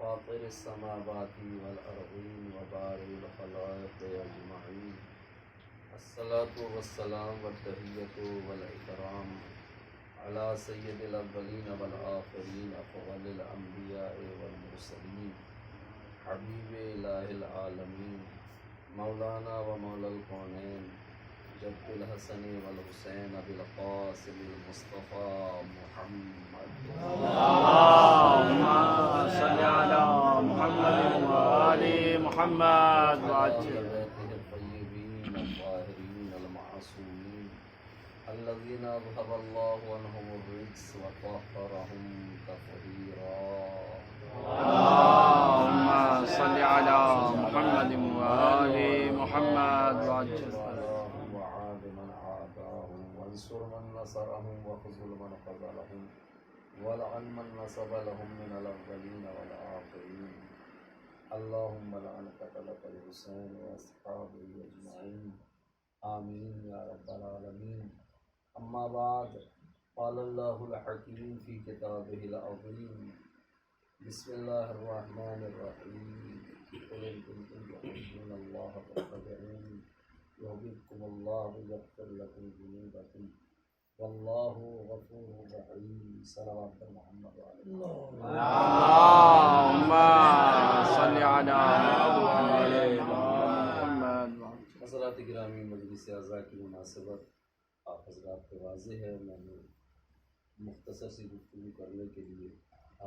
فاطر السماوات والأرضين وبارئ الخلائق أجمعين الصلاة والسلام والتحية والإكرام على سيد الأولين والآخرين أفضل الأنبياء والمرسلين حبيب إله العالمين مولانا ومولى الكونين جد الحسن والحسين بالقاسم المصطفى محمد اللهم صل على محمد وآل محمد وعجل بيته الطيبين الطاهرين المعصومين الذين أذهب الله عنهم الرجس وطهرهم تطهيرا اللهم صل على محمد وآل محمد وعجل وعاد من عاداهم وانصر من نصرهم وخذل من خذلهم ولعن من نصب لهم من الأولين والآخرين اللهم لعن قتلة الحسين وأصحابه أجمعين آمين يا رب العالمين أما بعد قال الله الحكيم في كتابه العظيم بسم الله الرحمن الرحيم قل إن كنتم تحبون الله فاتبعوني يحببكم الله ويغفر لكم ذنوبكم والله غفور رحيم صلوات محمد وعلى اللهم صل على محمد وعجل حضرات گرامی مجلس اعزاء کی مناسبت آپ حضرات کو واضح ہے میں نے مختصر سی گفتگو کرنے کے لیے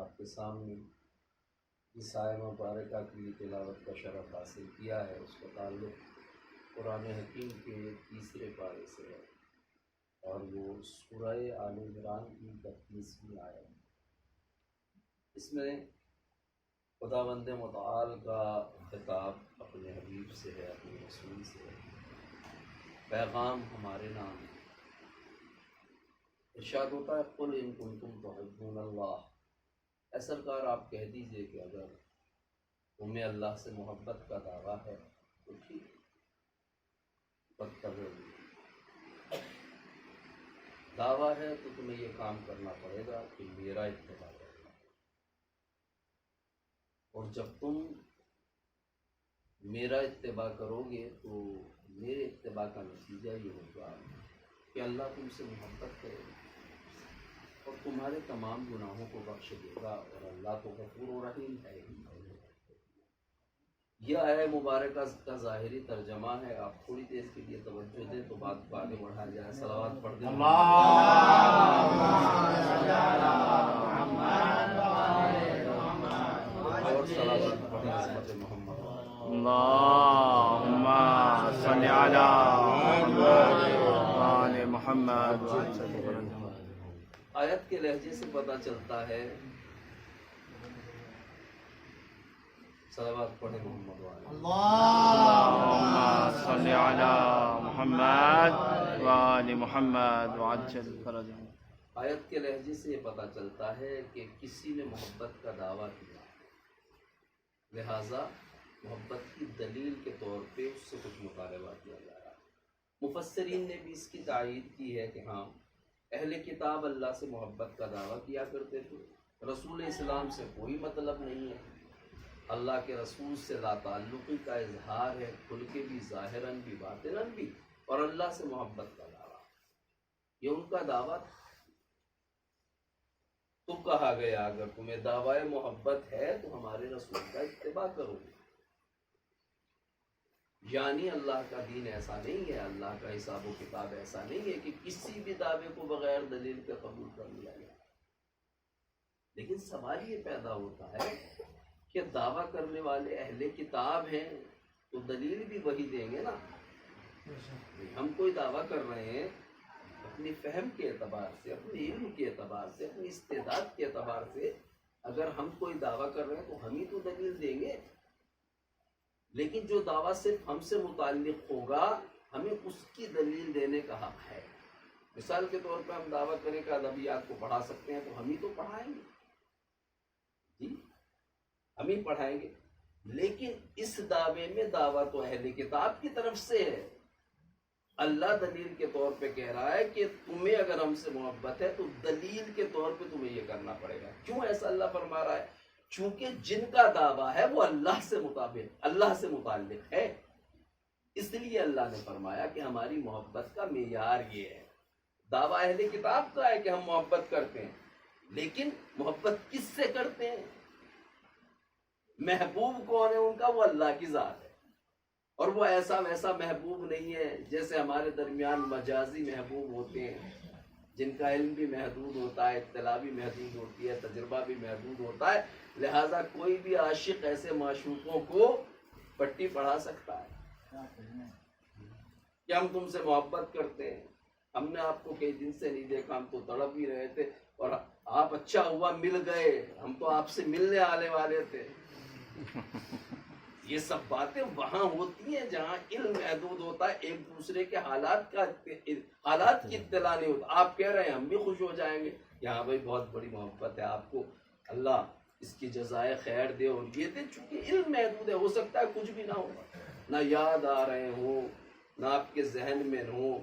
آپ کے سامنے اس آیہ مبارکہ کی تلاوت کا شرف حاصل کیا ہے. اس کا تعلق قرآن حکیم کے تیسرے پارے سے ہے اور وہ سورہ آل عمران کی 32ویں آیت. اس میں خداوند متعال کا خطاب اپنے حبیب سے ہے، اپنے رسول سے ہے، پیغام ہمارے نام ہے. ارشاد ہوتا ہے قل ان کنتم تحبون اللہ، اے سرکار آپ کہہ دیجئے کہ اگر تمہیں اللہ سے محبت کا دعویٰ ہے تو ٹھیک فاتبعونی، دعویٰ ہے تو تمہیں یہ کام کرنا پڑے گا کہ میرا اتباع کرنا، اور جب تم میرا اتباع کرو گے تو میرے اتباع کا نتیجہ یہ ہوگا کہ اللہ تم سے محبت کرے گا اور تمہارے تمام گناہوں کو بخش دے گا، اور اللہ تو غفور و رحیم ہے ہی. یہ آیہ مبارکہ کا ظاہری ترجمہ ہے. آپ تھوڑی دیر کے لیے توجہ دیں تو بات کو آگے بڑھایا جائے. صلوات پڑھ دیں. اور صلوات پڑھیں عظمت محمد. اللهم صل على محمد وآل محمد وعجل آیت کے لہجے سے پتہ چلتا ہے. صلوات پڑھیں محمد والے. اللهم صل على محمد وآل محمد وعجل فرجهم. آیت کے لہجے سے یہ پتہ چلتا ہے کہ کسی نے محبت کا دعویٰ کیا، لہٰذا محبت کی دلیل کے طور پہ اس سے کچھ مطالبہ کیا جا رہا ہے. مفسرین نے بھی اس کی تائید کی ہے کہ ہاں اہل کتاب اللہ سے محبت کا دعویٰ کیا کرتے تھے، رسول اسلام سے کوئی مطلب نہیں ہے، اللہ کے رسول سے لا تعلقی کا اظہار ہے، کھل کے بھی ظاہراً بھی باطناً بھی، اور اللہ سے محبت کا دعویٰ یہ ان کا دعویٰ تھا. تو کہا گیا اگر تمہیں دعویٰ محبت ہے تو ہمارے رسول کا اتباع کرو. یعنی اللہ کا دین ایسا نہیں ہے، اللہ کا حساب و کتاب ایسا نہیں ہے کہ کسی بھی دعوے کو بغیر دلیل کے قبول کر لیا جائے. لیکن سوال یہ پیدا ہوتا ہے کہ دعویٰ کرنے والے اہل کتاب ہیں تو دلیل بھی وہی دیں گے نا. ہم کوئی دعویٰ کر رہے ہیں اپنی فہم کے اعتبار سے، اپنے علم کے اعتبار سے، اپنی استعداد کے اعتبار سے اگر ہم کوئی دعویٰ کر رہے ہیں تو ہم ہی تو دلیل دیں گے. لیکن جو دعویٰ صرف ہم سے متعلق ہوگا ہمیں اس کی دلیل دینے کا حق ہے. مثال کے طور پہ ہم دعویٰ کریں کہ ادبیات کو پڑھا سکتے ہیں تو ہم ہی تو پڑھائیں گے، جی ہم ہی پڑھائیں گے. لیکن اس دعوے میں دعویٰ تو اہل کتاب کی طرف سے ہے. اللہ دلیل کے طور پہ کہہ رہا ہے کہ تمہیں اگر ہم سے محبت ہے تو دلیل کے طور پہ تمہیں یہ کرنا پڑے گا. کیوں ایسا اللہ فرما رہا ہے؟ چونکہ جن کا دعویٰ ہے وہ اللہ سے متعلق ہے، اس لیے اللہ نے فرمایا کہ ہماری محبت کا معیار یہ ہے۔ دعویٰ اہل کتاب کا ہے کہ ہم محبت کرتے ہیں، لیکن محبت کس سے کرتے ہیں؟ محبوب کون ہے ان کا؟ وہ اللہ کی ذات ہے، اور وہ ایسا ویسا محبوب نہیں ہے جیسے ہمارے درمیان مجازی محبوب ہوتے ہیں، جن کا علم بھی محدود ہوتا ہے، اطلاع بھی محدود ہوتی ہے، تجربہ بھی محدود ہوتا ہے، لہٰذا کوئی بھی عاشق ایسے معشوقوں کو پٹی پڑھا سکتا ہے کہ ہم تم سے محبت کرتے ہیں، ہم نے آپ کو کئی دن سے نہیں دیکھا، ہم تو تڑپ بھی رہے تھے اور آپ اچھا ہوا مل گئے، ہم تو آپ سے ملنے آنے والے تھے۔ یہ سب باتیں وہاں ہوتی ہیں جہاں علم محدود ہوتا ہے، ایک دوسرے کے حالات کی اطلاع نہیں ہوتا۔ آپ کہہ رہے ہیں ہم بھی خوش ہو جائیں گے، یہاں بھائی بہت بڑی محبت ہے آپ کو، اللہ اس کی جزائے خیر دے، اور یہ دے، چونکہ علم محدود ہے، ہو سکتا ہے کچھ بھی نہ ہو، نہ یاد آ رہے ہوں، نہ آپ کے ذہن میں ہوں،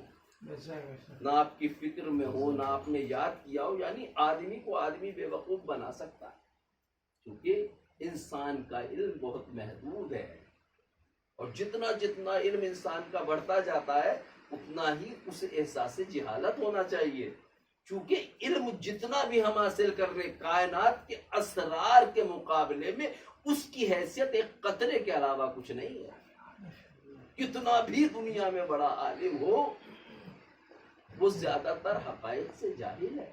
نہ آپ کی فکر میں ہو، نہ آپ نے یاد کیا ہو، یعنی آدمی کو آدمی بے وقوف بنا سکتا ہے، کیونکہ انسان کا علم بہت محدود ہے، اور جتنا جتنا علم انسان کا بڑھتا جاتا ہے اتنا ہی اسے احساس جہالت ہونا چاہیے، چونکہ علم جتنا بھی ہم حاصل کر رہے کائنات کے اسرار کے مقابلے میں اس کی حیثیت ایک قطرے کے علاوہ کچھ نہیں ہے۔ کتنا بھی دنیا میں بڑا عالم ہو وہ زیادہ تر حقائق سے جاہل ہے،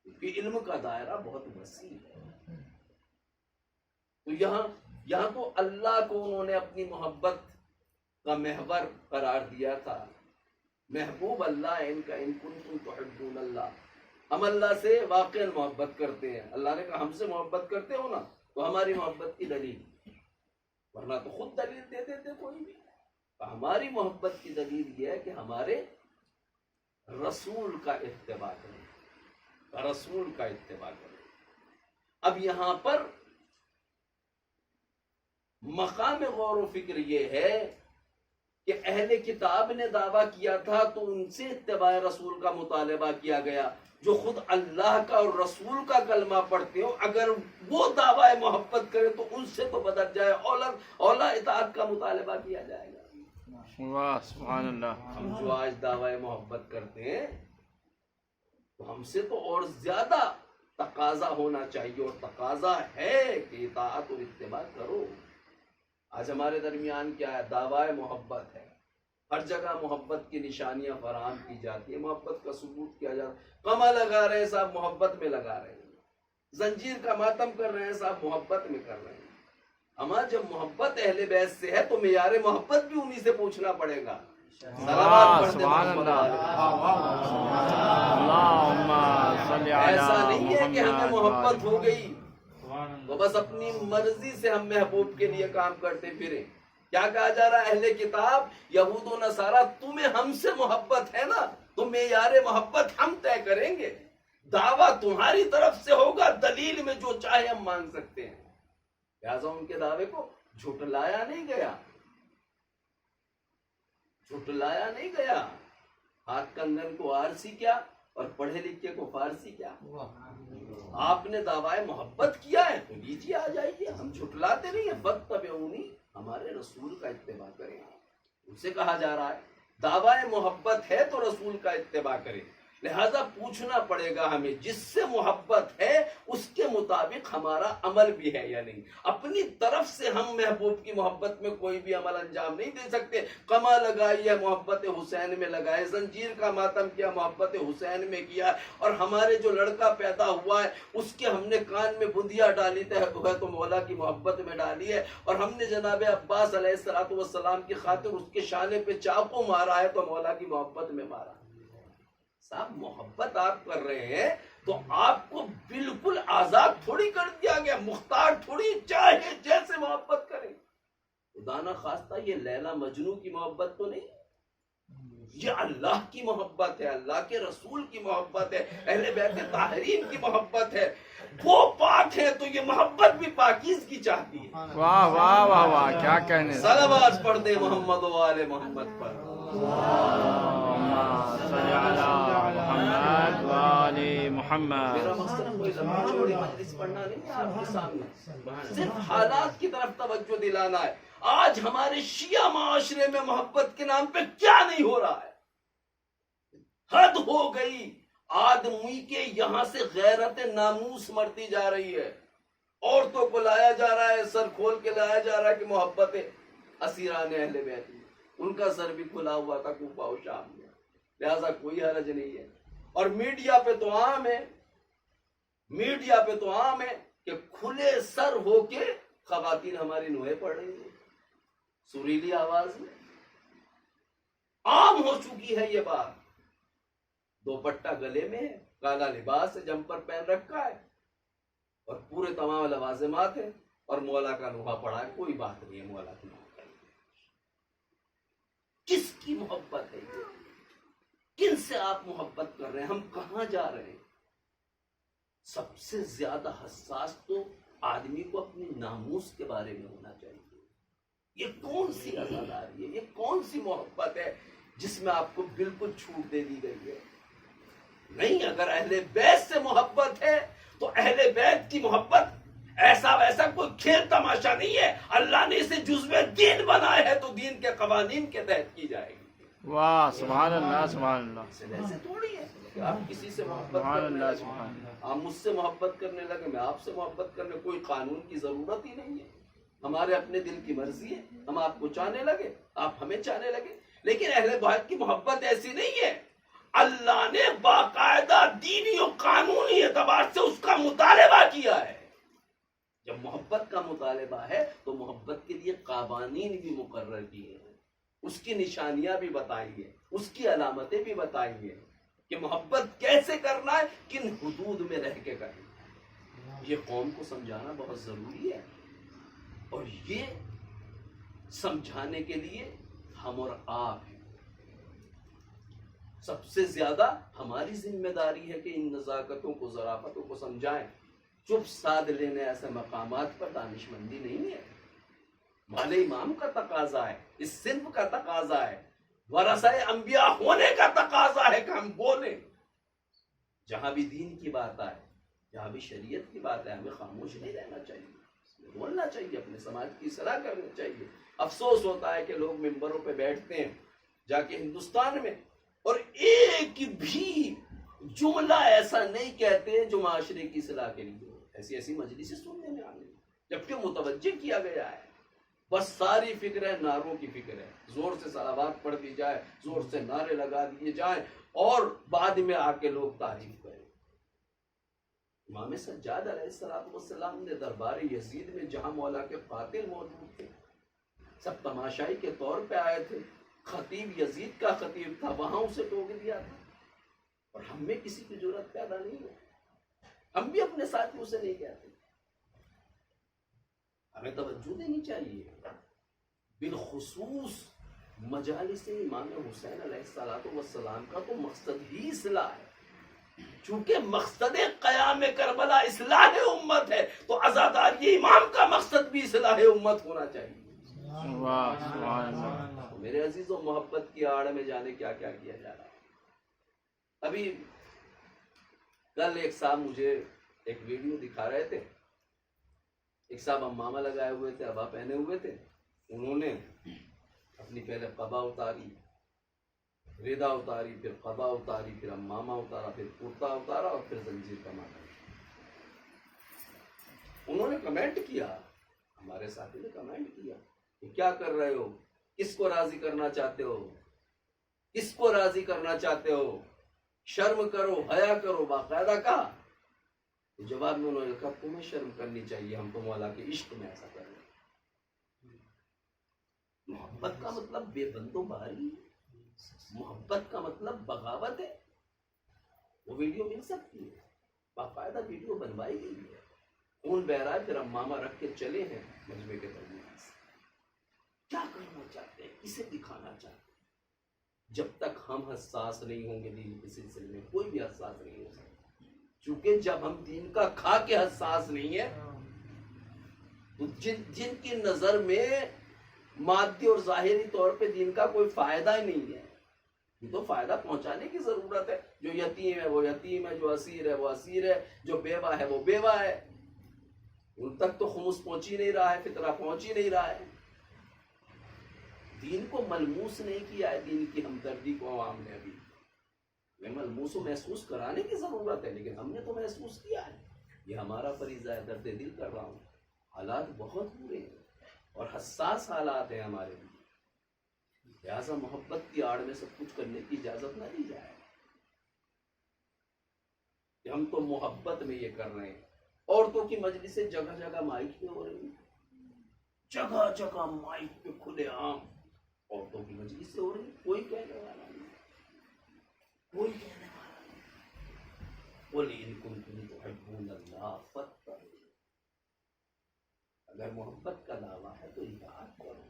کیونکہ علم کا دائرہ بہت وسیع ہے۔ تو یہاں تو اللہ کو انہوں نے اپنی محبت کا محور قرار دیا تھا، محبوب اللہ ہے ان کا، ان کنتم تحبون اللہ، ہم اللہ سے واقعا محبت کرتے ہیں۔ اللہ نے کہا ہم سے محبت کرتے ہو نا تو ہماری محبت کی دلیل، ورنہ تو خود دلیل دے دیتے کوئی بھی۔ ہماری محبت کی دلیل یہ ہے کہ ہمارے رسول کا اتباع کریں، رسول کا اتباع کریں۔ اب یہاں پر مقام غور و فکر یہ ہے کہ اہل کتاب نے دعویٰ کیا تھا تو ان سے اتباع رسول کا مطالبہ کیا گیا، جو خود اللہ کا اور رسول کا کلمہ پڑھتے ہو اگر وہ دعویٰ محبت کرے تو ان سے تو بدل جائے، اولا اطاعت کا مطالبہ کیا جائے گا۔ واہ سبحان اللہ۔ ہم جو آج دعویٰ محبت کرتے ہیں تو ہم سے تو اور زیادہ تقاضا ہونا چاہیے، اور تقاضا ہے کہ اطاعت اور اتباع کرو۔ آج ہمارے درمیان کیا ہے؟ دعویٰ محبت ہے، ہر جگہ محبت کی نشانیاں فراہم کی جاتی ہے، محبت کا ثبوت کیا جاتا ہے، کما لگا رہے ہیں صاحب محبت میں لگا رہے ہیں، زنجیر کا ماتم کر رہے ہیں صاحب محبت میں کر رہے ہیں۔ اما جب محبت اہل بیت سے ہے تو معیار محبت بھی انہی سے پوچھنا پڑے گا۔ ایسا نہیں ہے کہ ہمیں محبت ہو گئی تو بس اپنی مرضی سے ہم محبوب کے لیے کام کرتے پھریں۔ کیا کہا جا رہا ہے؟ اہل کتاب یہود و نصارہ تمہیں ہم سے محبت ہے نا تو معیار محبت ہم طے کریں گے، دعویٰ تمہاری طرف سے ہوگا، دلیل میں جو چاہے ہم مان سکتے ہیں۔ لہٰذا ان کے دعوے کو جھٹلایا نہیں گیا، جھٹلایا نہیں گیا۔ ہاتھ کنگن کو آرسی کیا اور پڑھے لکھے کو فارسی کیا؟ آپ نے دعویٰ محبت کیا ہے تو لیجیے آ جائیے، ہم جھٹلاتے نہیں ہیں۔ فاتبعونی، ہمارے رسول کا اتباع کریں۔ ان سے کہا جا رہا ہے دعویٰ محبت ہے تو رسول کا اتباع کریں، لہذا پوچھنا پڑے گا ہمیں جس سے محبت ہے اس کے مطابق ہمارا عمل بھی ہے یا نہیں۔ اپنی طرف سے ہم محبوب کی محبت میں کوئی بھی عمل انجام نہیں دے سکتے۔ کما لگائی ہے محبت حسین میں لگائے، زنجیر کا ماتم کیا محبت حسین میں کیا، اور ہمارے جو لڑکا پیدا ہوا ہے اس کے ہم نے کان میں بندیا ڈالی تو مولا کی محبت میں ڈالی ہے، اور ہم نے جناب عباس علیہ السلام کی خاطر اس کے شانے پہ چاقو مارا ہے تو مولا کی محبت میں مارا۔ صاحب محبت آپ کر رہے ہیں تو آپ کو بالکل آزاد تھوڑی کر دیا گیا، مختار تھوڑی، چاہے جیسے محبت کریں۔ خدا نہ خواستہ یہ لیلا مجنو کی محبت تو نہیں، یہ اللہ کی محبت ہے، اللہ کے رسول کی محبت ہے، اہل بیت طاہرین کی محبت ہے۔ وہ پاک ہے تو یہ محبت بھی پاکیزگی چاہتی ہے۔ واہ واہ واہ واہ، کیا کہنے۔ صلوات پڑھ دے محمد و آل محمد پر۔ صل علی محمد و آل محمد. میرا مقصد کوئی لمبی چوڑی مجلس پڑھنا نہیں ہے آپ کے سامنے، صرف حالات کی طرف توجہ دلانا ہے. آج ہمارے شیعہ معاشرے میں محبت کے نام پہ کیا نہیں ہو رہا ہے. حد ہو گئی. آدمی کے یہاں سے غیرت ناموس مرتی جا رہی ہے. عورتوں کو لایا جا رہا ہے، سر کھول کے لایا جا رہا ہے کہ محبت اسیران اہل بیت، ان کا سر بھی کھلا ہوا تھا کوفہ و شام میں، لہذا کوئی حرج نہیں ہے. اور میڈیا پہ تو عام ہے، میڈیا پہ تو عام ہے کہ کھلے سر ہو کے خواتین ہماری نوحیں پڑھ رہی ہیں سریلی آواز میں. عام ہو چکی ہے یہ بات. دوپٹہ گلے میں ہے، کالا لباس ہے، جمپر پہن رکھا ہے، اور پورے تمام لوازمات ہیں، اور مولا کا نوحہ پڑھا ہے. کوئی بات نہیں ہے مولا کی نوحہ. کس کی محبت ہے یہ؟ کن سے آپ محبت کر رہے ہیں؟ ہم کہاں جا رہے ہیں؟ سب سے زیادہ حساس تو آدمی کو اپنی ناموس کے بارے میں ہونا چاہیے. یہ کون سی عزاداری ہے؟ یہ کون سی محبت ہے جس میں آپ کو بالکل چھوٹ دے دی گئی ہے؟ نہیں. اگر اہل بیت سے محبت ہے تو اہل بیت کی محبت ایسا ویسا کوئی کھیل تماشا نہیں ہے. اللہ نے اسے جزو دین بنایا ہے تو دین کے قوانین کے تحت کی جائے گی. واہ سبحان اللہ سبحان اللہ. ایسے تھوڑی ہے کہ آپ کسی سے محبت سبحان کرنے اللہ لگے، سبحان اللہ. آپ مجھ سے محبت کرنے لگے، میں آپ سے محبت کرنے، کوئی قانون کی ضرورت ہی نہیں ہے. ہمارے اپنے دل کی مرضی ہے، ہم آپ کو چاہنے لگے، آپ ہمیں چاہنے لگے. لیکن اہل بیت کی محبت ایسی نہیں ہے. اللہ نے باقاعدہ دینی و قانونی اعتبار سے اس کا مطالبہ کیا ہے. جب محبت کا مطالبہ ہے تو محبت کے لیے قوانین بھی مقرر کیے ہیں، اس کی نشانیاں بھی بتائی ہیں، اس کی علامتیں بھی بتائی ہیں کہ محبت کیسے کرنا ہے، کن حدود میں رہ کے کرنا ہے. یہ قوم کو سمجھانا بہت ضروری ہے، اور یہ سمجھانے کے لیے ہم اور آپ ہیں. سب سے زیادہ ہماری ذمہ داری ہے کہ ان نزاکتوں کو، ظرافتوں کو سمجھائیں. چپ سادھ لینے ایسے مقامات پر دانشمندی نہیں ہے. مال امام کا تقاضا ہے، اس صنف کا تقاضا ہے، ورثہ انبیاء ہونے کا تقاضا ہے کہ ہم بولیں. جہاں بھی دین کی بات آئے، جہاں بھی شریعت کی بات ہے، ہمیں خاموش نہیں رہنا چاہیے، بولنا چاہیے، اپنے سماج کی اصلاح کرنا چاہیے. افسوس ہوتا ہے کہ لوگ ممبروں پہ بیٹھتے ہیں جا کے ہندوستان میں، اور ایک بھی جملہ ایسا نہیں کہتے جو معاشرے کی اصلاح کے لیے ہو. ایسی ایسی مجلسیں سننے میں آ گئی، جبکہ متوجہ کیا گیا ہے. بس ساری فکر ہے، نعروں کی فکر ہے. زور سے صلوات پڑھ دی جائے، زور سے نعرے لگا دیے جائیں، اور بعد میں آ کے لوگ تعریف کریں. امام سجاد علیہ السلام نے دربار یزید میں جہاں مولا کے قاتل موجود تھے، سب تماشائی کے طور پہ آئے تھے. خطیب یزید کا خطیب تھا، وہاں اسے ٹوک دیا تھا. اور ہم میں کسی کی ضرورت پیدا نہیں ہے، ہم بھی اپنے ساتھیوں سے نہیں کہتے. ہمیں توجہ دینی چاہیے، بالخصوص مجالس امام حسین علیہ السلام کا تو مقصد ہی اصلاح ہے. چونکہ مقصد قیام کربلا اصلاح امت ہے، تو عزاداری امام کا مقصد بھی اصلاح امت ہونا چاہیے. واہ سبحان اللہ. میرے عزیزوں، محبت کی آڑ میں جانے کیا کیا کیا جا رہا ہے. ابھی کل ایک صاحب مجھے ایک ویڈیو دکھا رہے تھے. ایک صاحب امامہ لگائے ہوئے تھے، عبا پہنے ہوئے تھے. انہوں نے اپنی پہلے قبا اتاری، ردا اتاری، پھر قبا اتاری، پھر امامہ اتارا، پھر کرتا اتارا، اور پھر زنجیر کا مالا. انہوں نے کمنٹ کیا، ہمارے ساتھی نے کمنٹ کیا کہ کیا کر رہے ہو، کس کو راضی کرنا چاہتے ہو، کس کو راضی کرنا چاہتے ہو، شرم کرو، حیا کرو. باقاعدہ کہا. جواب میں انہوں نے کہا تمہیں شرم کرنی چاہیے، ہم تو مولا کے عشق میں ایسا کر رہے ہیں. محبت کا مطلب بے بندو باری، محبت کا مطلب بغاوت ہے. وہ ویڈیو مل سکتی ہے، باقاعدہ ویڈیو بنوائی گئی ہے. خون بہ رہا ہے، پھر امامہ رکھ کے چلے ہیں مجمع کے درمیان سے. کیا کرنا چاہتے ہیں، کسے دکھانا چاہتے ہیں؟ جب تک ہم حساس نہیں ہوں گے دین کے سلسلے میں، کوئی بھی حساس نہیں ہو سکتا. چونکہ جب ہم دین کا کھا کے حساس نہیں ہے، تو جن کی نظر میں مادی اور ظاہری طور پہ دین کا کوئی فائدہ ہی نہیں ہے، یہ تو فائدہ پہنچانے کی ضرورت ہے. جو یتیم ہے وہ یتیم ہے، جو اسیر ہے وہ اسیر ہے، جو بیوہ ہے وہ بیوہ ہے. ان تک تو خمس پہنچ ہی نہیں رہا ہے، فطرہ پہنچ ہی نہیں رہا ہے. دین کو ملموس نہیں کیا ہے، دین کی ہمدردی کو عوام نے ابھی. میں ملموس و محسوس کرانے کی ضرورت ہے، لیکن ہم نے تو محسوس کیا ہے. یہ ہمارا فریضہ ہے، درد دل کر رہا ہوں. حالات بہت برے ہیں اور حساس حالات ہیں ہمارے لیے. لہٰذا محبت کی آڑ میں سب کچھ کرنے کی اجازت نہ دی جائے کہ ہم تو محبت میں یہ کر رہے ہیں. عورتوں کی مجلسیں جگہ جگہ مائک پہ ہو رہی ہیں، جگہ جگہ مائک پہ کھلے عام عورتوں کی مجلسیں ہو رہی ہیں. کوئی کہنے والا نہیں، کوئی کہنے والا نہیں. قُلْ إِن كُنتُمْ تُحِبُّونَ اللَّهَ فَاتَّبِعُونِي. اگر محبت کا دعویٰ ہے تو اطاعت کرو،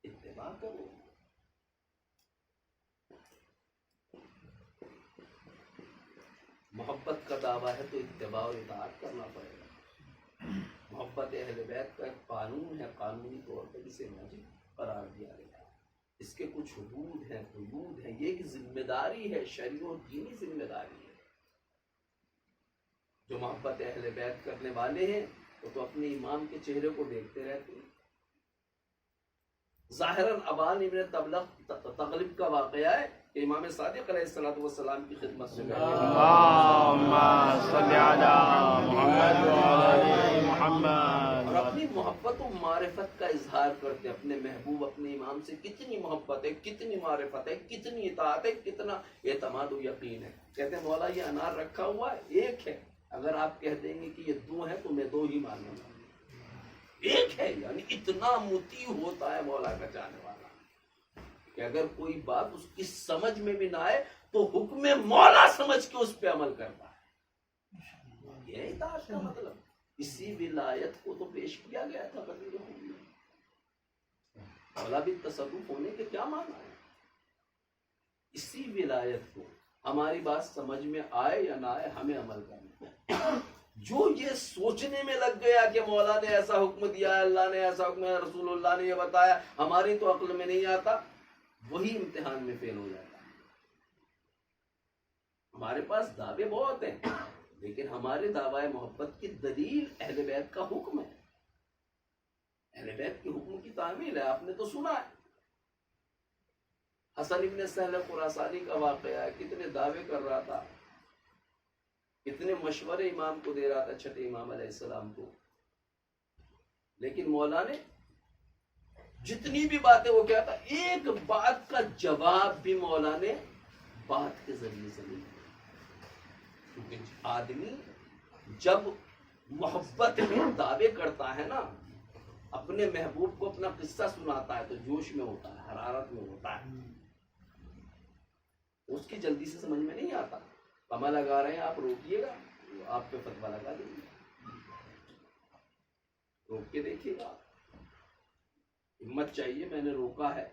اتباع کرو. محبت کا دعویٰ ہے تو اتباع اور اطاعت کرنا پڑے گا. محبت اہل بیت کا ایک قانون ہے، قانونی طور پر اسے واجب قرار دیا گیا ہے. اس کے کچھ حدود ہیں، حدود ہیں. یہ ایک ذمہ داری ہے، شرعی اور دینی ذمہ داری ہے. جو محبت اہل بیت کرنے والے ہیں وہ تو اپنے امام کے چہرے کو دیکھتے رہتے ہیں. ظاہراً ابان ابن تغلب کا واقعہ ہے کہ امام صادق علیہ السلام کی خدمت سے گئے. اللہم صلی علی محمد وعلی محمد. اور اپنی محبت و معرفت کا اظہار کرتے، اپنے محبوب اپنے امام سے کتنی محبت ہے، کتنی معرفت ہے، کتنی اطاعت ہے، کتنا اعتماد و یقین ہے. کہتے ہیں مولا یہ انار رکھا ہوا ہے، ایک ہے. اگر آپ کہہ دیں گے کہ یہ دو ہیں تو میں دو ہی مانوں گا. ایک ہے، یعنی اتنا مطیع ہوتا ہے مولا کا جانے والا کہ اگر کوئی بات اس کی سمجھ میں بھی نہ آئے تو حکم مولا سمجھ کے اس پہ عمل کرتا ہے. یہ اطاعت کا مطلب. اسی ولایت کو تو پیش کیا گیا تھا غدیر خون میں. مولا بھی تصرف ہونے کے کیا معنی ہے؟ اسی ولایت کو ہماری بات سمجھ میں آئے یا نہ آئے ہمیں عمل کرنا ہے. جو یہ سوچنے میں لگ گیا کہ مولا نے ایسا حکم دیا ہے، اللہ نے ایسا حکم ہے، رسول اللہ نے یہ بتایا، ہماری تو عقل میں نہیں آتا، وہی امتحان میں فیل ہو جاتا ہے. ہمارے پاس دعوے بہت ہیں لیکن ہمارے دعوی محبت کی دلیل اہل بیت کا حکم ہے. اہل بیت کے حکم کی تعمیل ہے. آپ نے تو سنا ہے حسن ابن سہل خراسانی کا واقعہ ہے. کتنے دعوے کر رہا تھا، کتنے مشورے امام کو دے رہا تھا، چھٹے امام علیہ السلام کو، لیکن مولا نے جتنی بھی باتیں وہ کہتا، ایک بات کا جواب بھی مولا نے بات کے ذریعے سے نہیں دیا. کیونکہ آدمی جب محبت میں دعوے کرتا ہے نا، اپنے محبوب کو اپنا قصہ سناتا ہے تو جوش میں ہوتا ہے، حرارت میں ہوتا ہے. اس کی جلدی سے سمجھ میں نہیں آتا. پما لگا رہے ہیں آپ، روکیے گا، آپ پہ فتویٰ لگا دیں گے. روک کے دیکھیے گا. ہمت چاہیے. میں نے روکا ہے،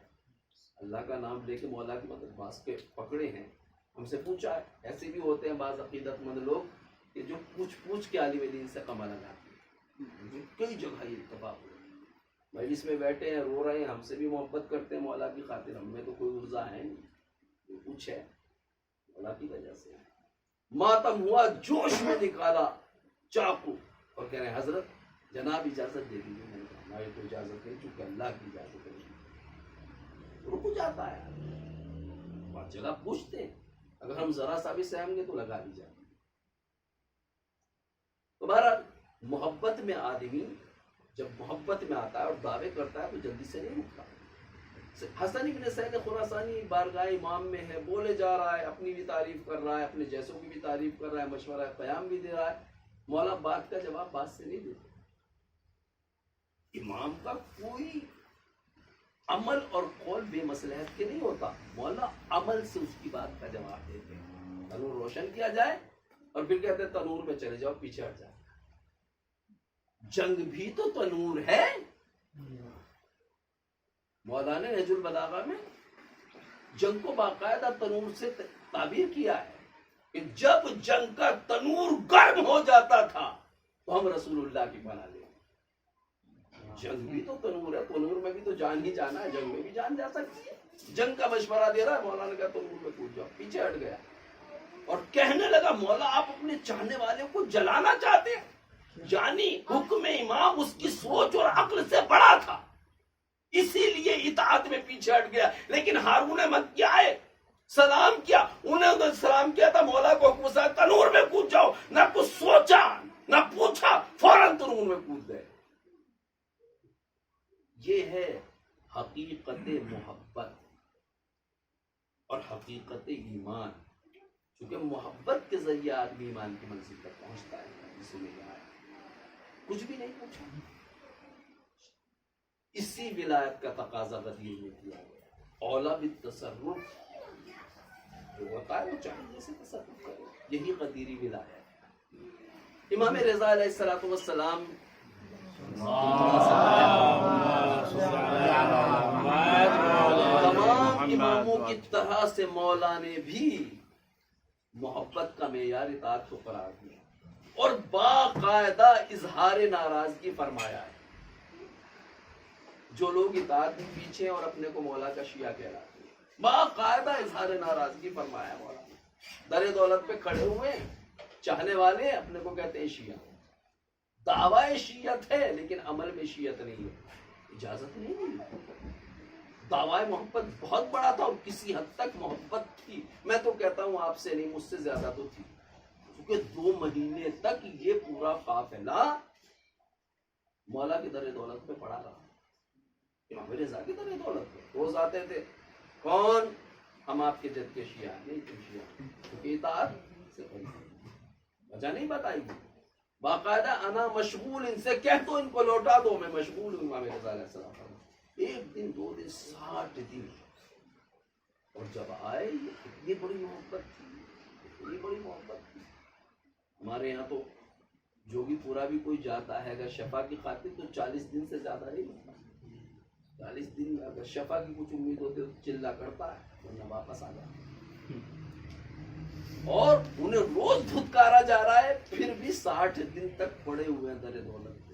اللہ کا نام لے کے مولا کی مدد باز کے پکڑے ہیں. ہم سے پوچھا ہے. ایسے بھی ہوتے ہیں بعض عقیدت مند لوگ کہ جو پوچھ کے عالم دین سے کما لگاتے ہیں. کئی جگہ یہ اتفاق ہو، مجلس میں بیٹھے ہیں، رو رہے ہیں، ہم سے بھی محبت کرتے ہیں مولا کی خاطر، ہم میں تو کوئی غرضہ ہے نہیں، کچھ ہے مولا کی وجہ سے. ماتم ہوا، جوش میں نکالا چاقو اور کہہ رہے ہیں حضرت جناب اجازت دے دیجیے. میں نے کہا ہماری تو اجازت نہیں، چونکہ اللہ کی اجازت ہے. رک جاتا ہے. بات جگہ پوچھتے ہیں، اگر ہم ذرا سا بھی سہم گے تو لگا دی جاتی. تمہارا محبت میں آدمی جب محبت میں آتا ہے اور دعوے کرتا ہے تو جلدی سے نہیں اٹھتا. حسن ابن سعید خراسانی بارگاہ امام میں ہے، بولے جا رہا ہے، اپنی بھی تعریف کر رہا ہے، اپنے جیسوں کی بھی تعریف کر رہا ہے، مشورہ قیام بھی دے رہا ہے. مولا بات کا جواب بات سے نہیں دیتے. امام کا کوئی عمل اور قول بے مصلحت کے نہیں ہوتا. مولا عمل سے اس کی بات کا جواب دیتے ہیں. تنور روشن کیا جائے اور پھر کہتے ہیں تنور میں چلے جاؤ، پیچھے ہٹ جاؤ. جنگ بھی تو تنور ہے. مولا نے نہج البلاغہ میں جنگ کو باقاعدہ تنور سے تعبیر کیا ہے کہ جب جنگ کا تنور گرم ہو جاتا تھا تو ہم رسول اللہ کی پناہ لیں. جنگ بھی تو تنور ہے، تنور میں بھی تو جان ہی جانا ہے، جنگ میں بھی جان جا سکتی ہے. جنگ کا مشورہ دے رہا ہے، مولانا کا تنور میں کود جاؤ. پیچھے ہٹ گیا اور کہنے لگا مولا آپ اپنے چاہنے والے کو جلانا چاہتے ہیں؟ یعنی حکم امام اس کی سوچ اور عقل سے بڑا تھا، اسی لیے اطاعت میں پیچھے ہٹ گیا. لیکن ہارون مکی آئے، سلام کیا، انہوں نے سلام کیا تھا، مولا کو حکم سے تنور میں کود جاؤ. نہ کچھ سوچا نہ پوچھا، فوراً تنور میں کود گئے. یہ ہے حقیقت محبت اور حقیقت ایمان. کیونکہ محبت کے ذریعے آدمی ایمان کی منزل تک پہنچتا ہے. جس میں کچھ بھی نہیں پوچھا، اسی ولایت کا تقاضا غدیر میں کیا گیا. اولا بالتصرف، جو ہوتا ہے وہ چاہیے جیسے تصرف کرے، یہی غدیری ولایت. امام رضا علیہ السلام تمام اماموں کی طرح سے مولا نے بھی محبت کا معیار اطاعت کو قرار دیا اور باقاعدہ اظہار ناراضگی فرمایا ہے. جو لوگ اطاعت میں پیچھے ہیں اور اپنے کو مولا کا شیعہ کہلاتے ہیں، باقاعدہ اظہار ناراضگی فرمایا ہے مولا نے. در دولت پہ کھڑے ہوئے چاہنے والے اپنے کو کہتے ہیں شیعہ. دعوی شیعت ہے لیکن عمل میں شیعت نہیں ہے، اجازت نہیں ہے. دعوی محبت بہت بڑا تھا اور کسی حد تک محبت تھی. میں تو کہتا ہوں آپ سے نہیں، مجھ سے زیادہ تو تھی. کیونکہ 2 مہینے تک یہ پورا قافلہ مولا کی در دولت پہ پڑا رہا. امام رضا کی در دولت پہ روز آتے تھے، کون؟ ہم آپ کے جد کے شیعہ نہیں، تم شیعہ. کیونکہ اطاعت سے وجہ نہیں بتائی گی. باقاعدہ انا مشغول، ان سے کہہ دو ان کو لوٹا دو، میں مشغول ہوں. امام رضا علیہ السلام 1 دن 2 دن 60 دن. اور جب آئے اتنی بڑی محبت تھی، اتنی بڑی محبت تھی. ہمارے یہاں تو جوگی پورا بھی کوئی جاتا ہے اگر شفا کی خاطر تو 40 دن سے زیادہ نہیں ہوتا. 40 دن اگر شفا کی کچھ امید ہوتی تو چلا کرتا ہے، ورنہ واپس آ جاتا. اور انہیں روز دھتکارا جا رہا ہے، پھر بھی 60 دن تک پڑے ہوئے ہیں در دولت پہ.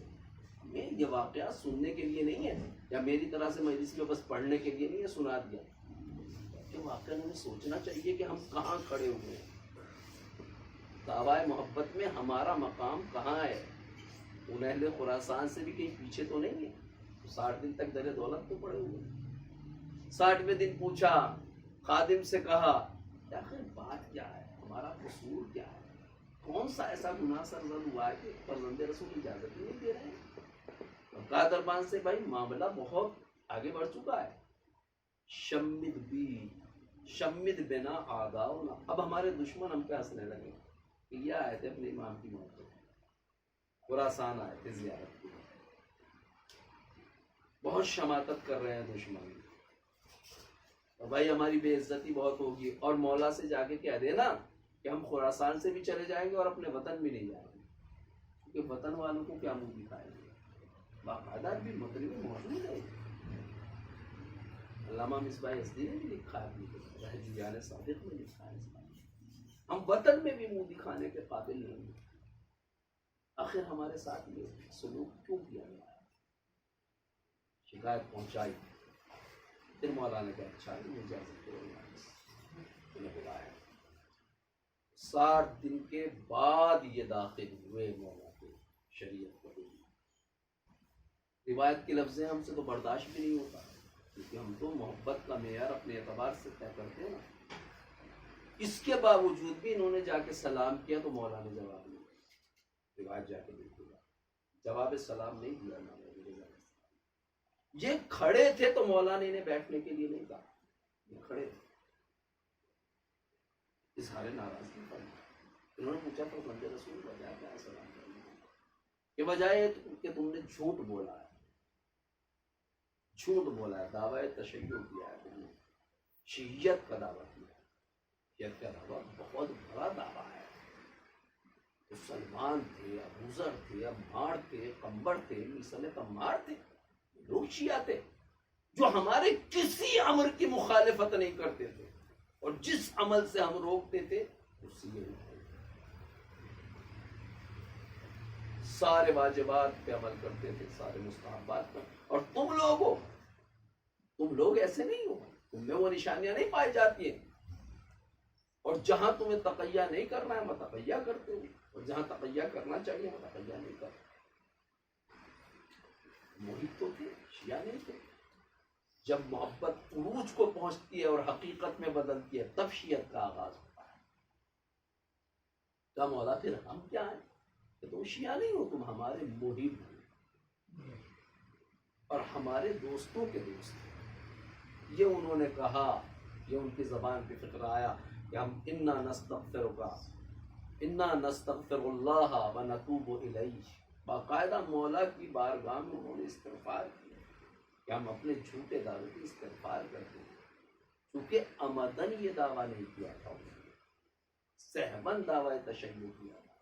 میں یہ واقعہ سننے کے لیے نہیں ہے یا میری طرح سے مجلس میں بس پڑھنے کے لیے نہیں ہے سنا دیا. کہ واقعہ ہمیں سوچنا چاہیے کہ ہم کہاں کھڑے ہوئے ہیں. دعوی محبت میں ہمارا مقام کہاں ہے؟ ان اہل خراسان سے بھی کہیں پیچھے تو نہیں ہے. 60 دن تک در دولت تو پڑے ہوئے. 60ویں دن پوچھا، خادم سے کہا آخر بات کیا ہے، ہمارا قصور کیا ہے؟ کون سا ایسا گناہ سرزد ہوا ہے کہ فرزند رسول اجازت نہیں دے رہے ہیں؟ کہا دربان سے بھائی معاملہ بہت آگے بڑھ چکا ہے. شمد بنا آداؤنا، اب ہمارے دشمن ہم پہ ہنسنے لگے. یہ آئے تھے اپنے امام کی موت پہ، خراسان آئے تھے زیارت کے، بہت شماتت کر رہے ہیں دشمن. اور بھائی ہماری بے عزتی بہت ہوگی، اور مولا سے جا کے کہہ دینا کہ ہم خراسان سے بھی چلے جائیں گے اور اپنے وطن بھی نہیں جائیں گے، کیونکہ وطن والوں کو کیا منہ دکھائیں گے. باقاعدہ بھی مطلب میں موجود ہے. علامہ مصباح ازدی نے بھی لکھا ہے، جیان صادق میں لکھا ہے. ہم وطن میں بھی منہ دکھانے کے قابل نہیں ہیں. آخر ہمارے ساتھ یہ سلوک کیوں کیا گیا؟ شکایت پہنچائی. پھر مولانا نے کہا اچھا اجازت انہیں بلایا. 60 دن کے بعد یہ داخل ہوئے مولا کے شریعت کو. روایت کے لفظیں ہم سے تو برداشت بھی نہیں ہوتا، کیونکہ ہم تو محبت کا معیار اپنے اعتبار سے طے کرتے ہیں نا. اس کے باوجود بھی انہوں نے جا کے سلام کیا تو مولا نے جواب نہیں دیا. روایت جا کے دیکھو، جواب سلام نہیں دیا. یہ کھڑے تھے تو مولا نے انہیں بیٹھنے کے لیے نہیں کہا، یہ کھڑے تھے. اظہار ناراضگی پر انہوں نے پوچھا تو بندے رسول بجائے کیا سلام کرنے کے بجائے کہ تم نے جھوٹ بولا ہے، جھوٹ بولا ہے، دعوی تشیع کیا ہے، تم نے شیعت کا دعویٰ کیا. شیعت کا دعویٰ بہت بڑا دعویٰ ہے. تو سلمان تھے، ابوذر تھے، عمار تھے، قمبر تھے، میثم قمار تھے، لوگ شیعہ تھے جو ہمارے کسی امر کی مخالفت نہیں کرتے تھے، اور جس عمل سے ہم روکتے تھے اس سے یہ سارے واجبات پہ عمل کرتے تھے، سارے مستحبات پر. اور تم لوگ ایسے نہیں ہو، تم میں وہ نشانیاں نہیں پائی جاتی ہیں. اور جہاں تمہیں تقیہ نہیں کرنا ہے متقیہ کرتے ہو، اور جہاں تقیہ کرنا چاہیے متقیہ نہیں کرتے. محب تو تھے، شیعہ نہیں تھے. جب محبت عروج کو پہنچتی ہے اور حقیقت میں بدلتی ہے تب شیعت کا آغاز ہوتا ہے. کیا مولا پھر ہم کیا ہیں کہ تم شیعہ نہیں ہو، تم ہمارے محب ہو اور ہمارے دوستوں کے دوست ہیں. یہ انہوں نے کہا، یہ ان کی زبان پہ فکر آیا کہ ہم انا نستغفر اللہ ونتوب الیہ. باقاعدہ مولا کی بارگاہ میں انہوں نے استغفار کیا کہ ہم اپنے جھوٹے دعوے کی استغفار کرتے ہیں. کیونکہ عمدن یہ دعویٰ نہیں کیا تھا، سہمن دعویٰ تشیع کیا تھا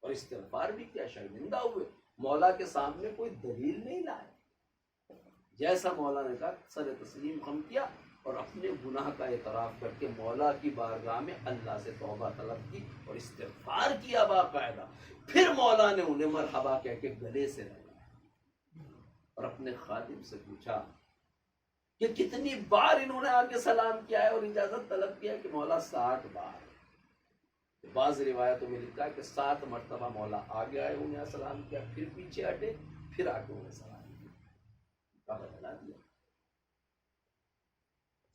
اور استغفار بھی کیا. شرمندہ ہوئے، مولا کے سامنے کوئی دلیل نہیں لائے. جیسا مولا نے کہا سر تسلیم خم کیا اور اپنے گناہ کا اعتراف کر کے مولا کی بارگاہ میں اللہ سے توبہ طلب کی اور استغفار کیا باقاعدہ. پھر مولا نے انہیں مرحبا کہہ کے گلے سے لگایا اور اپنے خادم سے پوچھا کہ کتنی بار انہوں نے آگے سلام کیا ہے اور اجازت طلب کیا کہ مولا 60 بار. بعض روایتوں میں لکھا ہے کہ 7 مرتبہ مولا آگے آئے، انہیں سلام کیا، پھر پیچھے ہٹے، پھر آگے انہیں سلام کیا. کا بدلا دیا.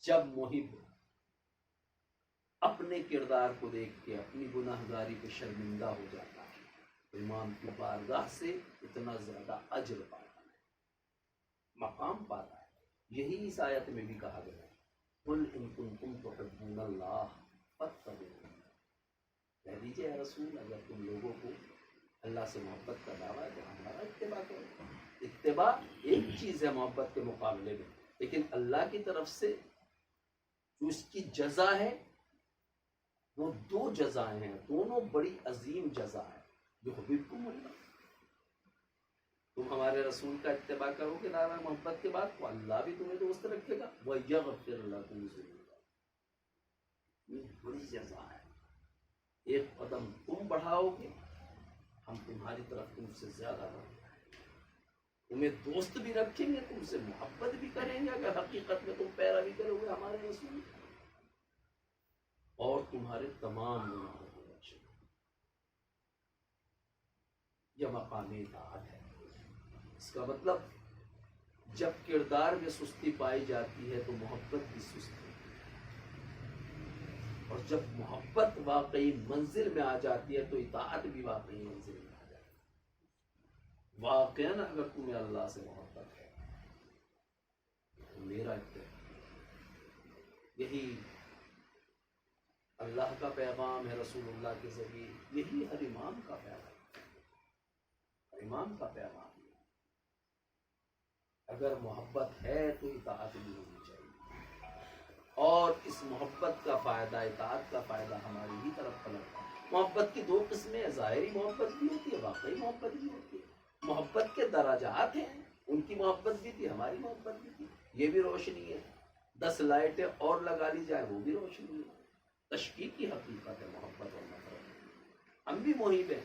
جب محب اپنے کردار کو دیکھ کے اپنی گناہگاری پہ شرمندہ ہو جاتا ہے تو امام کی بارگاہ سے اتنا زیادہ اجر پاتا ہے، مقام پاتا ہے. یہی اس آیت میں بھی کہا گیا ہے قل ان کنتم تحبون اللہ فاتبعونی. کہہ دیجیے اے رسول اگر تم لوگوں کو اللہ سے محبت کا دعویٰ ہے تو ہمارا اتباع کرو. اتباع ایک چیز ہے محبت کے مقابلے میں، لیکن اللہ کی طرف سے جو اس کی جزا ہے وہ 2 جزائیں ہیں، دونوں بڑی عظیم جزا ہے جو حبیب کو مل رہا. تم ہمارے رسول کا اتباع کرو گے نعرہ محبت کے بعد تو اللہ بھی تمہیں دوست رکھے گا. وَيَغْفِرْ لَكُمْ ذُنُوبَكُمْ. یہ بڑی جزا ہے. ایک قدم تم بڑھاؤ گے ہم تمہاری طرف تم سے زیادہ بڑھیں گے، تمہیں دوست بھی رکھیں گے، تم سے محبت بھی کریں گے اگر حقیقت میں تم پیروی کرو گے ہمارے رسول، اور تمہارے تمام گناہوں کو بخشیں گے. یہ مقام اطاعت ہے. اس کا مطلب جب کردار میں سستی پائی جاتی ہے تو محبت بھی سست ہوتی ہے، اور جب محبت واقعی منزل میں آ جاتی ہے تو اطاعت بھی واقعی منزل میں آ جاتی ہے. واقعاً اگر تمہیں اللہ سے محبت ہے تو میرا اتباع. یہی اللہ کا پیغام ہے رسول اللہ کے ذریعے، یہی ہر امام کا پیغام ہے. ہر امام کا پیغام ہے اگر محبت ہے تو اطاعت بھی ہونی چاہیے، اور اس محبت کا فائدہ، اطاعت کا فائدہ ہماری ہی طرف پلٹتا ہے. محبت کی 2 قسمیں ہیں، ظاہری محبت بھی ہوتی ہے، واقعی محبت بھی ہوتی ہے. محبت کے درجات ہیں، ان کی محبت بھی تھی، ہماری محبت بھی تھی. یہ بھی روشنی ہے. 10 لائٹیں اور لگا لی جائے وہ بھی روشنی ہے. تشکیل کی حقیقت ہے محبت اور نفرت. ہم بھی محب ہیں،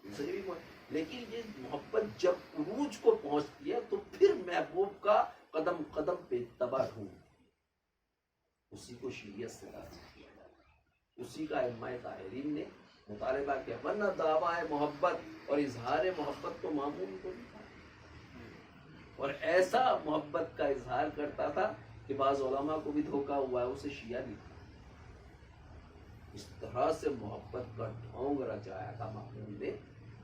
دوسرے بھی محب، لیکن یہ محبت جب عروج کو پہنچتی ہے تو پھر محبوب کا قدم قدم پہ اتباع ڈھونڈ، اسی کو شریعت سے حاصل کیا جاتا ہے. اسی کا ائمہ طاہرین نے مطالبہ کیا. ورنہ دعویٰ محبت اور اظہار محبت تو معمول کو بھی تھا، اور ایسا محبت کا اظہار کرتا تھا کہ بعض علماء کو بھی دھوکہ ہوا ہے، اسے شیعہ بھی تھا. اس طرح سے محبت کا ڈھونگ رچایا تھا معمول نے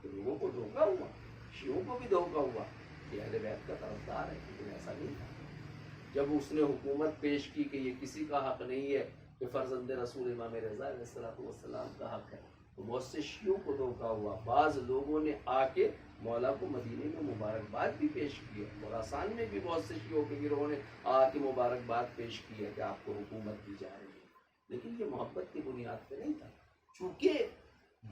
کہ لوگوں کو دھوکہ ہوا، شیعوں کو بھی دھوکہ ہوا کہ اہل بیت کا طرفدار ہے، لیکن ایسا نہیں تھا. جب اس نے حکومت پیش کی کہ یہ کسی کا حق نہیں ہے کہ فرزند رسول امام رضا علیہ السلام کا حق ہے، تو بہت سے شیعوں کو دھوکہ ہوا. بعض لوگوں نے آ کے مولا کو مدینے میں مبارکباد بھی پیش کی ہے. خراسان میں بھی بہت سے شیعوں کے گروہ نے آ کے مبارکباد پیش کی ہے کہ آپ کو حکومت دی جا رہی ہے، لیکن یہ محبت کی بنیاد پہ نہیں تھا. چونکہ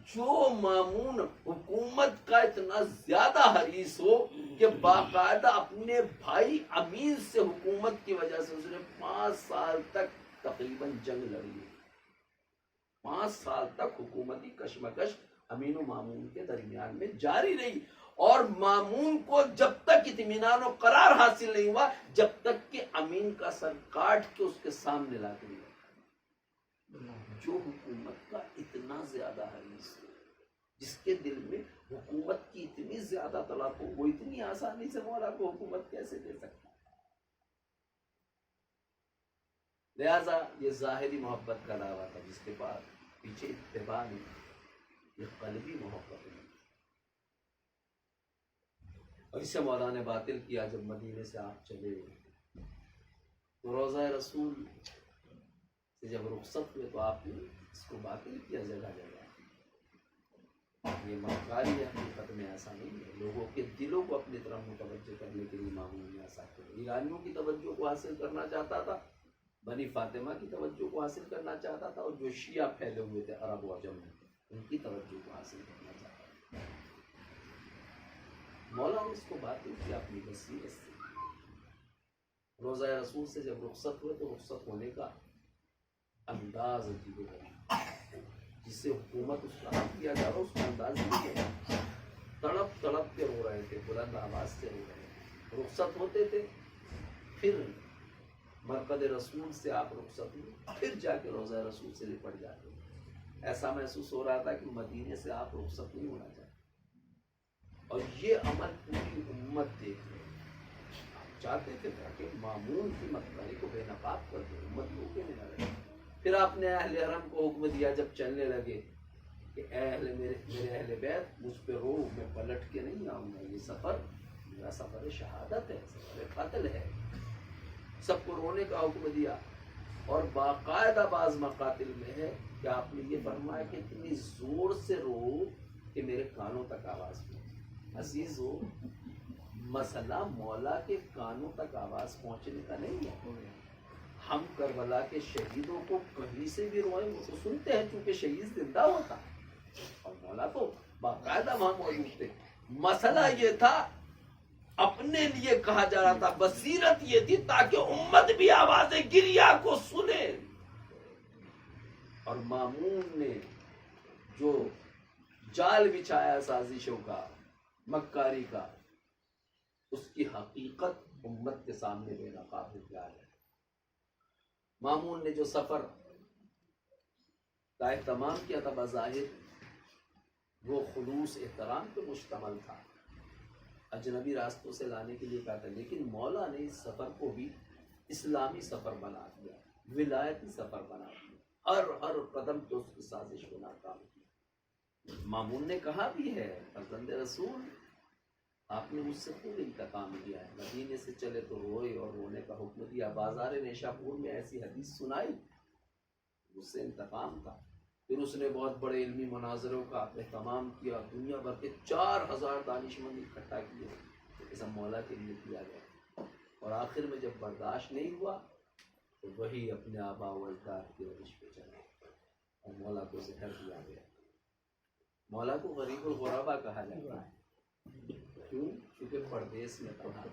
جو مامون حکومت کا اتنا زیادہ حریص ہو کہ باقاعدہ اپنے بھائی امین سے حکومت کی وجہ سے اس نے 5 سال تک تقریباً جنگ لڑی ہے. 5 سال تک حکومتی کشمکش امین و مامون کے درمیان میں جاری رہی، اور مامون کو جب تک اطمینان و قرار حاصل نہیں ہوا جب تک کہ امین کا سر کاٹ کے اس کے سامنے لا کے دیا۔ جو حکومت کا اتنا زیادہ حریص ہو، جس کے دل میں حکومت کی اتنی زیادہ طلب ہو، وہ اتنی آسانی سے مولا کو حکومت کیسے دے سکتا؟ لہذا یہ ظاہری محبت کا دعویٰ تھا، جس کے بعد پیچھے اتباع نہیں، یہ قلبی محبت نہیں۔ اور اسے مولا نے باطل کیا جب مدینے سے آپ چلے تو روضہ رسول سے جب رخصت ہوئے تو آپ نے اس کو باطل کیا جگہ جگہ۔ یہ مکاری حقیقت میں ایسا نہیں ہے، لوگوں کے دلوں کو اپنی طرف متوجہ کرنے کے لیے معمول نے ایسا کیا۔ ایرانیوں کی توجہ کو حاصل کرنا چاہتا تھا، بنی فاطمہ کی توجہ کو حاصل کرنا چاہتا تھا، اور جو شیعہ پھیلے ہوئے تھے عرب و عجم میں ان کی توجہ کو حاصل کرنا چاہتا تھا۔ مولا نے اس کو باطل کیا اپنی بصیرت سے۔ روضہ رسول سے جب رخصت ہوئے تو رخصت ہونے کا انداز عجیب و غریب، جس سے حکومت اس کا حق کیا جا رہا اس کا انداز نہیں ہے۔ تڑپ تڑپ کے رو رہے تھے، بلند آواز سے رو رہے تھے۔ رخصت ہوتے تھے، پھر مرقد رسول سے آپ رخصت ہوئے، پھر جا کے روضہ رسول سے لپٹ جاتے۔ ایسا محسوس ہو رہا تھا کہ مدینے سے آپ رخصت نہیں ہونا چاہتے، اور یہ عمل پوری امت دیکھ رہے۔ آپ چاہتے تھے کہ معمول کی مکاری کو بے نقاب کر دے، امت روکے نہیں رہے۔ پھر آپ نے اہل حرم کو حکم دیا جب چلنے لگے کہ اے میرے اہل بیت، مجھ پہ رو، میں پلٹ کے نہیں آؤں گا، یہ سفر میرا سفر شہادت ہے، سفر قتل ہے۔ سب کو رونے کا حکم دیا، اور باقاعدہ بعض مقاتل میں ہے کہ آپ نے یہ فرمایا کہ اتنی زور سے رو کہ میرے کانوں تک آواز پہنچے۔ عزیز ہو، مسئلہ مولا کے کانوں تک آواز پہنچنے کا نہیں ہے۔ ہم کربلا کے شہیدوں کو کہیں سے بھی روئیں وہ تو سنتے ہیں، چونکہ شہید زندہ ہوتا، اور مولا تو باقاعدہ وہاں موجود تھے۔ مسئلہ یہ تھا، اپنے لیے کہا جا رہا تھا، بصیرت یہ تھی تاکہ امت بھی آواز گریہ کو سنے۔ اور مامون نے جو جال بچھایا سازشوں کا، مکاری کا، اس کی حقیقت امت کے سامنے بے نقاب ہو گیا ہے۔ مامون نے جو سفر کا اہتمام کیا تھا بظاہر وہ خلوص احترام پہ مشتمل تھا، اجنبی راستوں سے لانے کے لیے کہا تھا، لیکن مولا نے اس سفر کو بھی اسلامی سفر بنا دیا، ولایتی سفر بنا دیا، ہر قدم تو اس کی سازش کو ناکام کیا۔ مامون نے کہا بھی ہے، فرزند رسول آپ نے مجھ سے خوب انتقام لیا ہے، مدینے سے چلے تو روئے اور رونے کا حکم دیا، بازار نیشاپور میں ایسی حدیث سنائی، مجھ سے انتقام تھا۔ پھر اس نے بہت بڑے علمی مناظروں کا اہتمام کیا، دنیا بھر کے 4000 دانشمند اکٹھا کیے، یہ سب مولا کے لیے کیا گیا، اور آخر میں جب برداشت نہیں ہوا تو وہی اپنے آبا و اجداد کی روش پہ چلا اور مولا کو زہر دیا گیا۔ مولا کو غریب الغربا کہا جاتا ہے، کیوں؟ کیونکہ پردیس میں پڑھا۔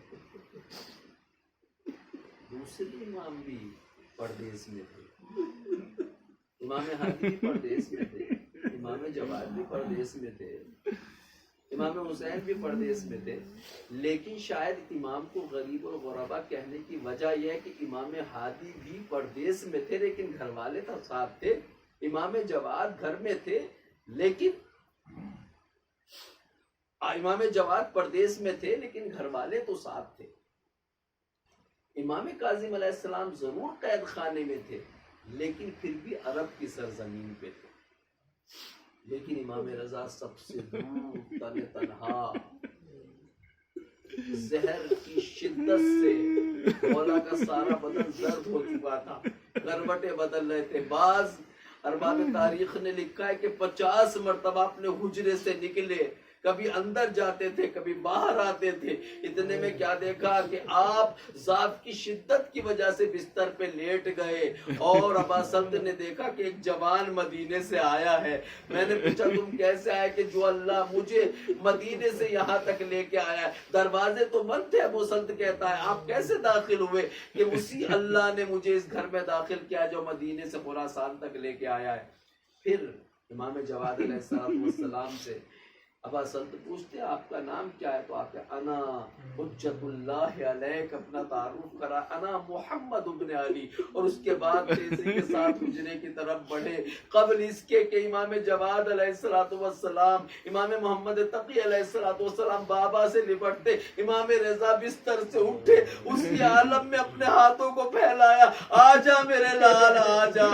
دوسرے امام بھی پردیس میں تھے، امام ہادی بھی پردیس میں تھے، امام جواد بھی پردیس میں تھے، امام حسین بھی پردیس میں تھے، لیکن شاید امام کو غریب الغربا کہنے کی وجہ یہ ہے کہ امام ہادی بھی پردیس میں تھے لیکن گھر والے تو ساتھ تھے، امام جواد گھر میں تھے لیکن امام جواد پردیس میں تھے لیکن گھر والے تو ساتھ تھے۔ امام کاظم علیہ السلام ضرور قید خانے میں تھے لیکن پھر بھی عرب کی سرزمین پہ تھے، لیکن امام رضا سب سے دور تن تنہا زہر کی شدت سے مولا کا سارا بدن زرد ہو چکا تھا، کروٹیں بدل رہے تھے۔ بعض ارباب تاریخ نے لکھا ہے کہ 50 مرتبہ اپنے حجرے سے نکلے، کبھی اندر جاتے تھے کبھی باہر آتے تھے، اتنے میں کیا دیکھا کہ آپ ذات کی شدت کی وجہ سے بستر پہ لیٹ گئے، اور ابا سلط نے دیکھا کہ ایک جوان مدینے سے آیا ہے۔ میں نے پوچھا تم کیسے آئے؟ کہ جو اللہ مجھے مدینے سے یہاں تک لے کے آیا ہے، دروازے تو بند تھے۔ ابو سلط کہتا ہے آپ کیسے داخل ہوئے؟ کہ اسی اللہ نے مجھے اس گھر میں داخل کیا جو مدینے سے خراسان تک لے کے آیا ہے۔ پھر امام جواد علیہ السلام سے ابا سلط پوچھتے ہیں آپ کا نام کیا ہے؟ تو آپ کے انا حجت اللہ علیک اپنا تعارف کرا، انا محمد ابن علی، اور اس کے بعد تیزی کے ساتھ حجرے کی طرف بڑھے۔ قبل اس کے کہ امام جواد علیہ السلام امام محمد تقی علیہ السلام بابا سے لپٹتے، امام رضا بستر سے اٹھے، اسی عالم میں اپنے ہاتھوں کو پھیلایا، آجا میرے لال آجا،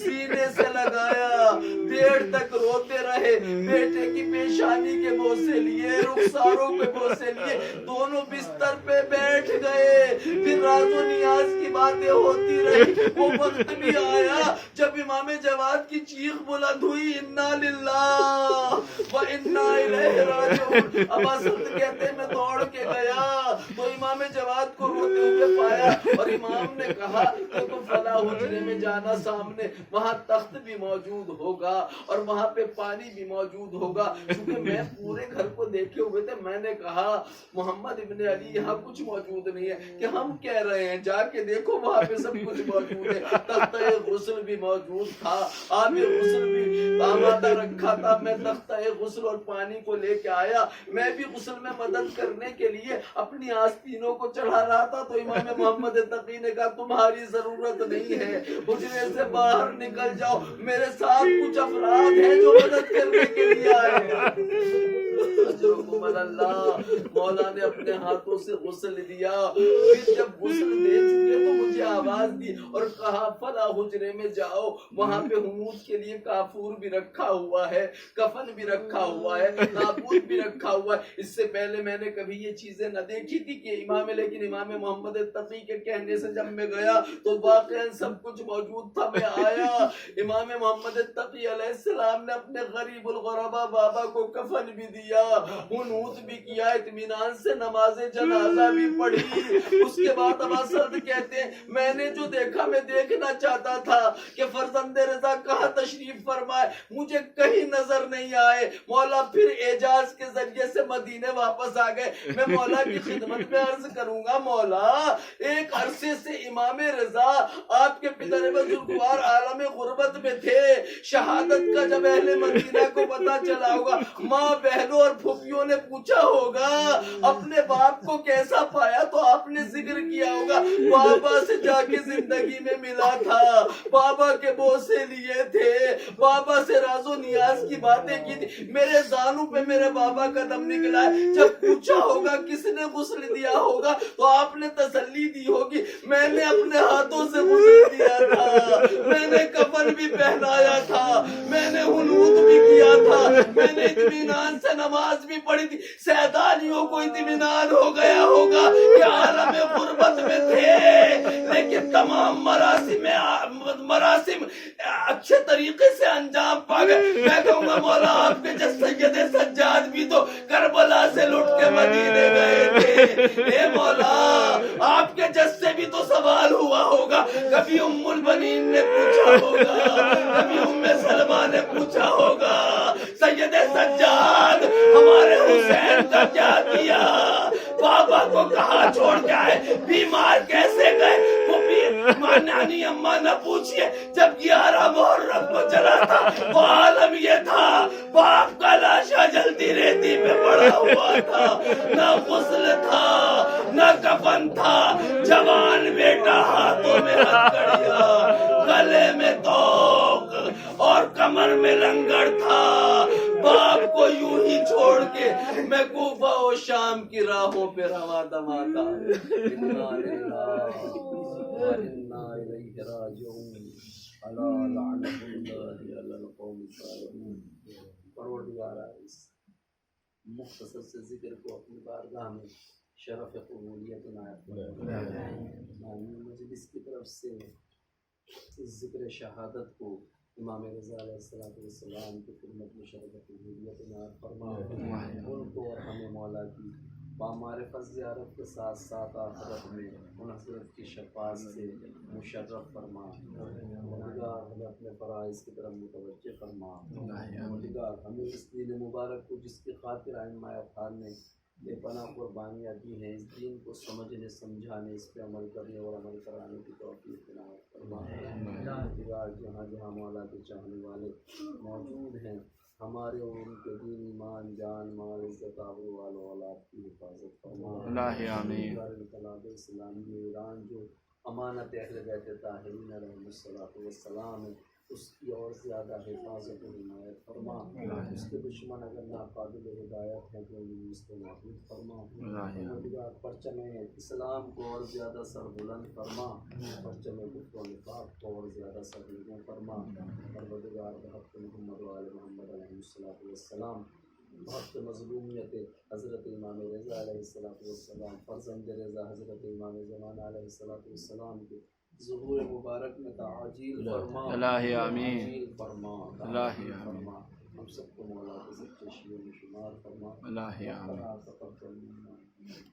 سینے سے لگایا، دیر تک روتے رہے، بیٹے کی پیشانی کے بوسے لیے، رخساروں کے بوسے لیے، دونوں بستر پہ بیٹھ گئے۔ پھر راز و نیاز کی باتیں ہوتی رہی۔ وہ وقت بھی آیا جب امام جواد کی چیخ بلند ہوئی، انا للہ و انا الیہ راجعون۔ ابا سلط کہتے ہیں میں دوڑ کے گیا تو امام جواد کو روتے ہوئے پایا، اور امام نے کہا کہ تم فلاں حجرے میں جانا، سامنے وہاں تخت بھی موجود ہوگا اور وہاں پہ پانی بھی موجود ہوگا۔ کیونکہ میں پورے گھر کو دیکھے ہوئے تھے، میں نے کہا محمد ابن علی یہاں کچھ موجود نہیں ہے کہ ہم کہہ رہے ہیں، جا کے دیکھو وہاں پہ سب کچھ موجود ہے۔ تختہ غسل بھی موجود تھا، آب غسل بھی آمادہ رکھا تھا۔ میں تختہ غسل اور پانی کو لے کے آیا، میں بھی غسل میں مدد کرنے کے لیے اپنی آستینوں کو چڑھا رہا تھا تو امام محمد تقی نے کہا تمہاری ضرورت نہیں ہے، حجرے سے باہر نکل جاؤ، میرے ساتھ کچھ افراد ہیں جو مدد کرنے کے لیے آئے ہیں۔ اجرکم اللہ، مولا نے اپنے ہاتھوں سے غسل دیا، پھر جب غسل دے چکے تو مجھے آواز دی اور کہا فلاں حجرے میں جاؤ، وہاں پہ حنوط کے لیے کافور بھی رکھا ہوا ہے، کفن بھی رکھا ہوا ہے، تابوت بھی رکھا ہوا ہے۔ اس سے پہلے میں نے کبھی یہ چیزیں نہ دیکھی تھی کہ لیکن امام محمد تقی کے کہنے سے جب میں گیا تو واقعا سب کچھ موجود تھا۔ میں آیا، امام محمد تقی علیہ السلام نے اپنے غریب الغربا بابا کو کفن بھی دیا، حنوط بھی کیا، اطمینان سے نماز جنازہ بھی پڑھی۔ اس کے بعد ابا سلط کہتے ہیں میں نے جو دیکھا، میں دیکھنا چاہتا تھا کہ فرزند رضا کہاں تشریف فرمائے، مجھے کہیں نظر نہیں آئے۔ مولا پھر اعجاز کے ذریعے سے مدینے واپس آ گئے۔ میں مولا کی خدمت میں عرض کروں گا، مولا ایک عرصے سے امام رضا آپ کے پدر بزرگوار عالم غربت میں تھے، شہادت کا جب اہل مدینہ کو پتا چلا ہوگا، ماں بہنوں اور پھوپھیوں نے پوچھا ہوگا اپنے باپ کو کیسا پایا تو آپ نے ذکر کیا ہوگا بابا سے جا کے زندگی میں ملا تھا، بابا کے بوسے لیے تھے، بابا سے راز و نیاز کی باتیں کی تھی، میرے زانوں پہ میرے بابا کا دم نکلا ہے۔ جب پوچھا ہوگا کس نے غسل دیا ہوگا تو آپ نے تسلی دی ہوگی میں نے اپنے ہاتھوں سے غسل دیا تھا، میں نے کفن بھی پہنایا تھا، میں نے حنوط بھی کیا تھا، میں نے اطمینان سے نماز بھی پڑھی تھی۔ سیدانیوں کو اطمینان ہو گیا ہوگا کہ عالم غربت میں تھے لیکن تمام مراسم اچھے طریقے سے انجام پا گئے۔ میں کہوں گا مولا آپ کے سید سجاد بھی تو کربلا سے لٹ کے مدینے گئے تھے، اے مولا آپ کے جس سے بھی تو سوال ہوا ہوگا، کبھی ام البنین نے پوچھا ہوگا، کبھی ام سلمہ نے پوچھا ہوگا سید سجاد ہمارے حسین کا کیا کیا، بابا کو کہاں چھوڑ کے آئے، بیمار کیسے گئے، وہ بھی نانی اماں نہ پوچھئے۔ جب 11 محرم کو چلا تھا وہ عالم یہ تھا، باپ کا لاشا جلدی ریتی پہ پڑا ہوا تھا، نہ غسل تھا نہ کفن تھا، جوان بیٹا ہاتھوں میں ہتھکڑیاں، گلے میں توق اور کمر میں لنگڑ تھا، باپ کو یوں ہی چھوڑ کے میں کوفہ و شام کی راہوں پہ رواں دواں تھا۔ انا للہ و انا الیہ راجعون، الا لعنۃ اللہ علی القوم الظالمین۔ پروردگار اس مختصر سے ذکر کو اپنی بارگاہ میں شرف قبولیت عنایت فرما۔ مجلس کی طرف سے اس ذکر شہادت کو امام رضا علیہ السلام کی خدمت میں شرف قبولیت عنایت فرما، ان کو اور ہمیں مولا کی بامعرفت زیارت کے ساتھ ساتھ آخرت میں ان حضرت کی شفاعت سے مشرف فرما۔ پروردگار ہمیں اپنے فرائض کی طرف متوجہ فرما۔ پروردگار ہمیں اس دین مبارک کو جس کی خاطر ائمہ اطہار نے بے پناہ قربانیاں دی ہیں، اس دین کو سمجھنے سمجھانے، اس پہ عمل کرنے اور عمل کرانے کی توفیق عنایت فرما۔ پروردگار جہاں جہاں مولا کے چاہنے والے موجود ہیں، ہمارے اور ان کے دین، ایمان، جان، مال، عزت، آبرو والوں اولاد کی حفاظت فرما۔ الہ آمین۔ پروردگار انقلاب اسلامی ایران جو امانت اہل بیت طاہرین علیہم الصلوۃ والسلام ہے، اس کی اور زیادہ حفاظت و حمایت فرما۔ اس کے دشمن اگر ناقابل ہدایت ہیں تو انہیں اس کو محفوظ فرما۔ پروردگار پرچم اسلام کو اور زیادہ سربلند فرما، پرچم کفر و نفاق کو اور زیادہ سربلند فرما۔ پروردگار بحق محمد و آل محمد علیہ الصلوۃ والسلام، بحق مظلومیت حضرت امام رضا علیہ الصلوۃ والسلام، فرزند رضا حضرت امام زمانہ علیہ الصلوۃ والسلام کے ظہور مبارک میں تعجیل فرما، الہ آمین، تعجیل فرما، الہ تعجیل آمین، فرما۔ ہم سب کو مولا کے سچے شیعوں میں شمار فرما۔ الہ آمین۔ ربنا تقبل منا